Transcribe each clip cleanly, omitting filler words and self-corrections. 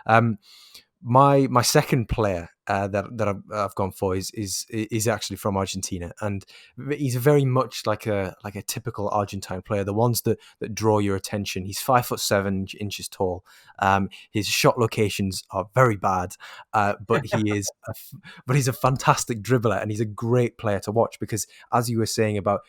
Um, my second player that I've gone for is actually from Argentina, and he's very much like a typical Argentine player. The ones that draw your attention. He's 5'7" tall. His shot locations are very bad, but but he's a fantastic dribbler, and he's a great player to watch because, as you were saying about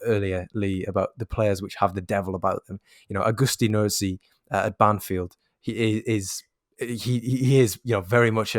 earlier, Lee, about the players which have the devil about them. Agustín Urzi at Banfield, he is very much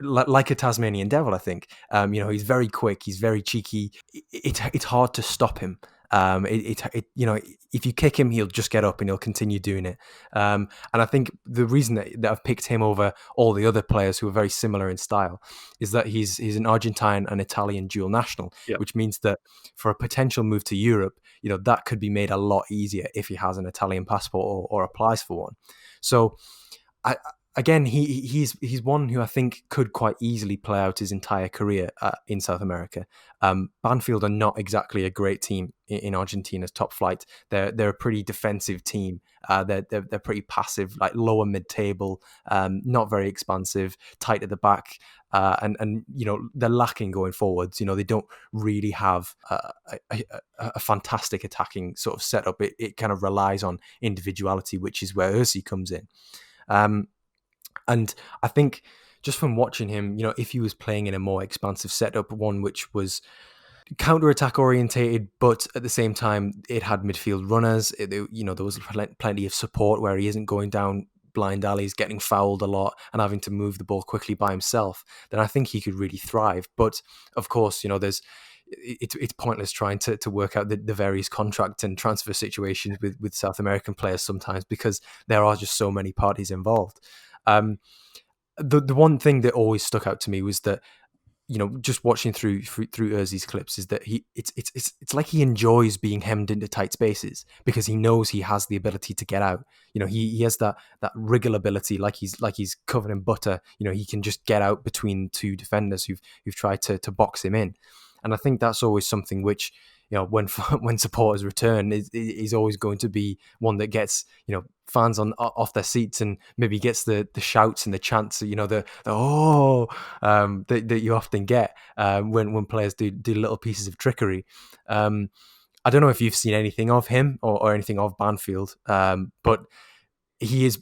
like a Tasmanian devil. I think he's very quick, he's very cheeky. It's hard to stop him. If you kick him, he'll just get up and he'll continue doing it. And I think the reason that I've picked him over all the other players who are very similar in style is that he's an Argentine and Italian dual national, Yep. which means that for a potential move to Europe, that could be made a lot easier if he has an Italian passport or applies for one. So again, he's one who I think could quite easily play out his entire career in South America. Banfield are not exactly a great team in Argentina's top flight. They're a pretty defensive team. They're pretty passive, like lower mid table, not very expansive, tight at the back, and they're lacking going forwards. They don't really have a fantastic attacking sort of setup. It kind of relies on individuality, which is where Ursi comes in. And I think just from watching him, if he was playing in a more expansive setup, one which was counter-attack orientated, but at the same time, it had midfield runners, there was plenty of support where he isn't going down blind alleys, getting fouled a lot and having to move the ball quickly by himself, then I think he could really thrive. But of course, it's pointless trying to work out the various contract and transfer situations with South American players sometimes because there are just so many parties involved. The one thing that always stuck out to me was that just watching through Urzi's clips is that it's like he enjoys being hemmed into tight spaces because he knows he has the ability to get out. He has that wriggle ability, like he's covered in butter. He can just get out between two defenders who've tried to box him in. And I think that's always something which, when supporters return, is always going to be one that gets, fans off their seats and maybe gets the shouts and the chants, that you often get when players do little pieces of trickery. I don't know if you've seen anything of him or anything of Banfield, but he is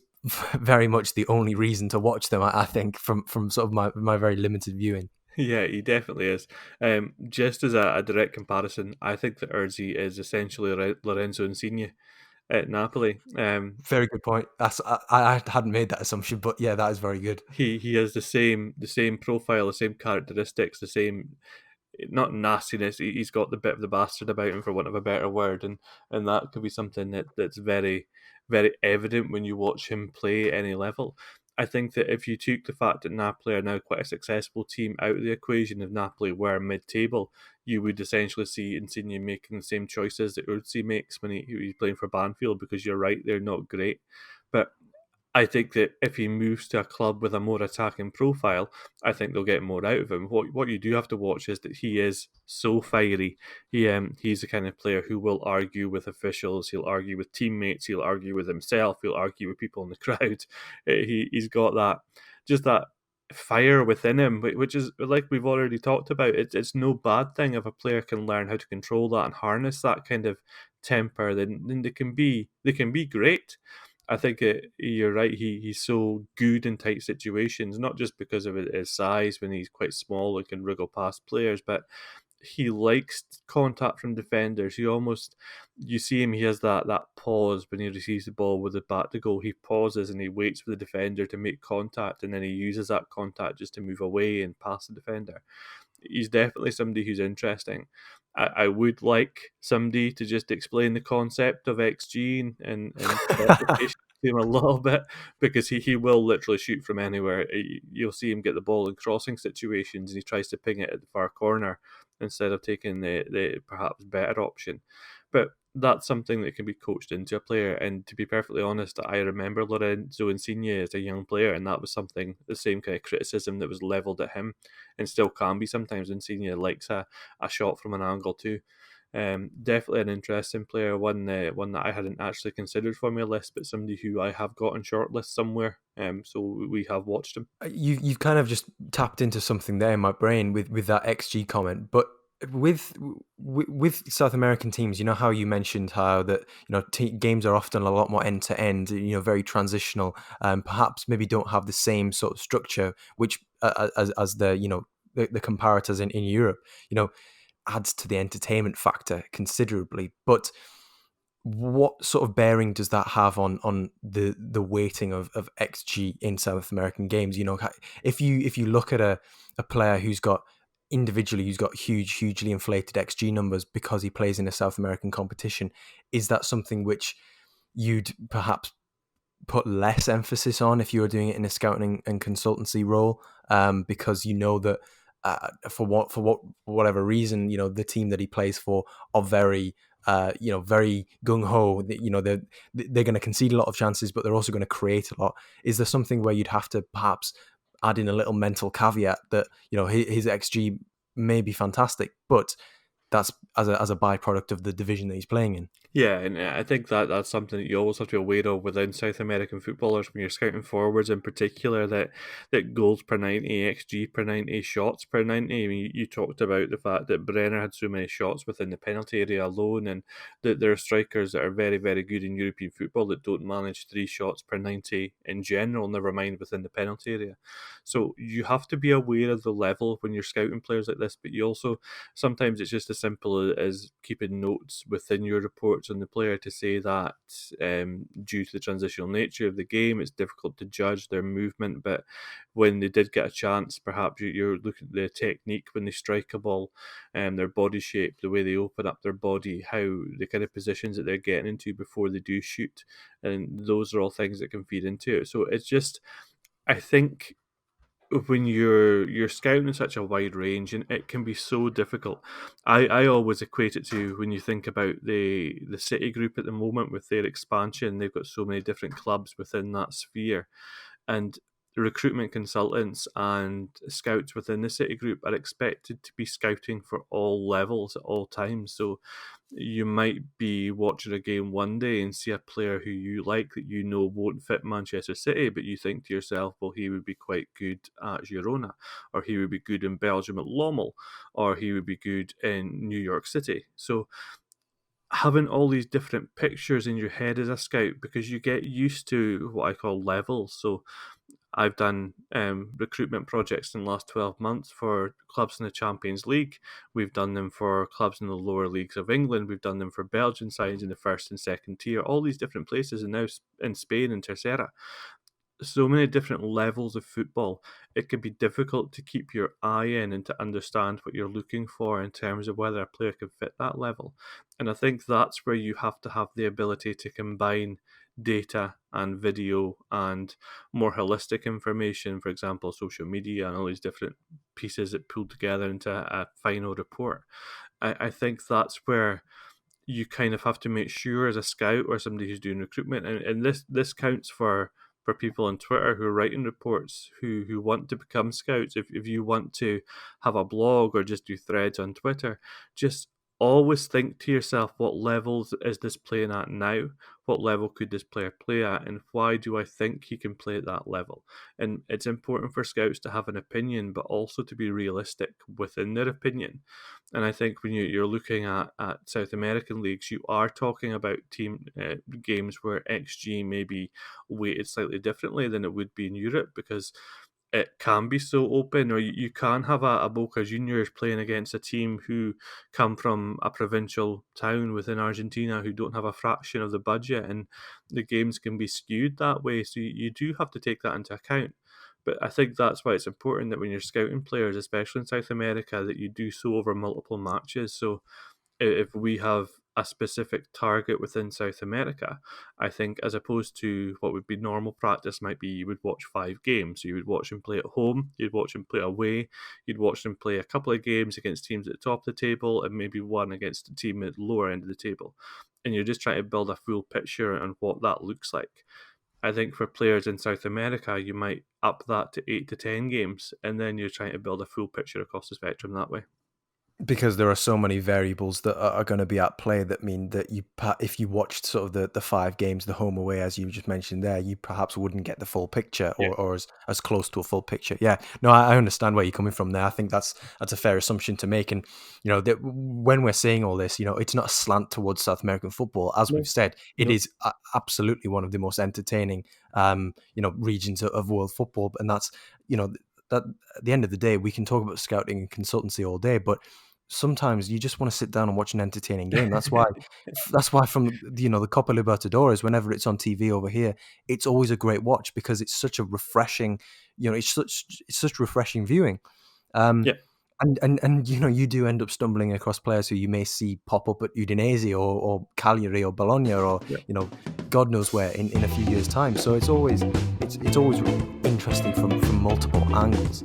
very much the only reason to watch them, I think, from sort of my very limited viewing. Yeah, he definitely is. Just as a direct comparison, I think that Urzi is essentially Lorenzo Insigne at Napoli. Very good point. I hadn't made that assumption, but yeah, that is very good. He has the same profile, the same characteristics, the same, not nastiness. He's got the bit of the bastard about him, for want of a better word, and that could be something that's very, very evident when you watch him play at any level. I think that if you took the fact that Napoli are now quite a successful team out of the equation, if Napoli were mid-table, you would essentially see Insigne making the same choices that Urzi makes when he's playing for Banfield, because you're right, they're not great. But I think that if he moves to a club with a more attacking profile, I think they'll get more out of him. What you do have to watch is that he is so fiery. He's the kind of player who will argue with officials. He'll argue with teammates. He'll argue with himself. He'll argue with people in the crowd. He's got that fire within him, which is, like we've already talked about. It's no bad thing if a player can learn how to control that and harness that kind of temper. Then they can be great. I think you're right. He's so good in tight situations, not just because of his size. When he's quite small and can wriggle past players, but he likes contact from defenders. You see him. He has that pause when he receives the ball with the back to goal. He pauses and he waits for the defender to make contact, and then he uses that contact just to move away and pass the defender. He's definitely somebody who's interesting. I would like somebody to just explain the concept of XG and to him a little bit, because he will literally shoot from anywhere. You'll see him get the ball in crossing situations and he tries to ping it at the far corner instead of taking the perhaps better option. But that's something that can be coached into a player. And to be perfectly honest, I remember Lorenzo Insigne as a young player, and that was the same kind of criticism that was levelled at him, and still can be sometimes. Insigne likes a shot from an angle too. Definitely an interesting player, one that I hadn't actually considered for my list, but somebody who I have got on shortlist somewhere. So we have watched him. You've kind of just tapped into something there in my brain with that XG comment, but with South American teams, you know how you mentioned how that games are often a lot more end to end, very transitional, perhaps maybe don't have the same sort of structure, which as the the comparators in Europe, adds to the entertainment factor considerably, but what sort of bearing does that have on the weighting of XG in South American games? If you look at a player who's got hugely inflated XG numbers because he plays in a South American competition, is that something which you'd perhaps put less emphasis on if you were doing it in a scouting and consultancy role, because you know that for whatever reason, the team that he plays for are very very gung ho. They're going to concede a lot of chances, but they're also going to create a lot. Is there something where you'd have to perhaps add in a little mental caveat that his XG may be fantastic, but that's as a byproduct of the division that he's playing in? Yeah, and I think that's something that you always have to be aware of within South American footballers when you're scouting forwards in particular, that goals per 90, XG per 90, shots per 90. I mean, you talked about the fact that Brenner had so many shots within the penalty area alone, and that there are strikers that are very, very good in European football that don't manage 3 shots per 90 in general, never mind within the penalty area. So you have to be aware of the level when you're scouting players like this, but you also, sometimes it's just as simple as keeping notes within your reports on the player to say that due to the transitional nature of the game, it's difficult to judge their movement. But when they did get a chance, perhaps you're looking at their technique when they strike a ball, their body shape, the way they open up their body, how the kind of positions that they're getting into before they do shoot. And those are all things that can feed into it. So it's just, I think when you're scouting in such a wide range, and it can be so difficult. I always equate it to when you think about the City group at the moment with their expansion. They've got so many different clubs within that sphere, and the recruitment consultants and scouts within the City group are expected to be scouting for all levels at all times. So you might be watching a game one day and see a player who you like that you know won't fit Manchester City, but you think to yourself, well, he would be quite good at Girona, or he would be good in Belgium at Lommel, or he would be good in New York City. So having all these different pictures in your head as a scout, because you get used to what I call levels. So I've done recruitment projects in the last 12 months for clubs in the Champions League. We've done them for clubs in the lower leagues of England. We've done them for Belgian sides in the first and second tier, all these different places, and now in Spain in Tercera. So many different levels of football. It can be difficult to keep your eye in and to understand what you're looking for in terms of whether a player can fit that level. And I think that's where you have to have the ability to combine data and video and more holistic information, for example, social media and all these different pieces that pull together into a final report. I think that's where you kind of have to make sure as a scout or somebody who's doing recruitment, and this counts for people on Twitter who are writing reports who want to become scouts. If you want to have a blog or just do threads on Twitter, just always think to yourself, what levels is this playing at now? What level could this player play at? And why do I think he can play at that level? And it's important for scouts to have an opinion, but also to be realistic within their opinion. And I think when you're looking at South American leagues, you are talking about team games where XG may be weighted slightly differently than it would be in Europe, because it can be so open, or you can have a Boca Juniors playing against a team who come from a provincial town within Argentina who don't have a fraction of the budget, and the games can be skewed that way. So you do have to take that into account. But I think that's why it's important that when you're scouting players, especially in South America, that you do so over multiple matches. So if we have a specific target within South America, I think as opposed to what would be normal practice might be you would watch 5 games. So you would watch him play at home, you'd watch him play away, you'd watch him play a couple of games against teams at the top of the table, and maybe one against a team at the lower end of the table. And you're just trying to build a full picture on what that looks like. I think for players in South America, you might up that to 8 to 10 games, and then you're trying to build a full picture across the spectrum that way. because there are so many variables that are going to be at play that mean that if you watched sort of the 5 games, the home away, as you just mentioned there, you perhaps wouldn't get the full picture, Yeah, or as close to a full picture. Yeah, no, I understand where you're coming from there. I think that's a fair assumption to make. And, that when we're saying all this, it's not a slant towards South American football. As we've no, said, it no, is absolutely one of the most entertaining, regions of world football. And that's, that at the end of the day, we can talk about scouting and consultancy all day, but sometimes you just want to sit down and watch an entertaining game. That's why from the Copa Libertadores, whenever it's on TV over here, it's always a great watch because it's such a refreshing, it's such refreshing viewing. Um, yeah, and you do end up stumbling across players who you may see pop up at Udinese or Cagliari or Bologna or yeah. God knows where in a few years' time. So it's always interesting from multiple angles.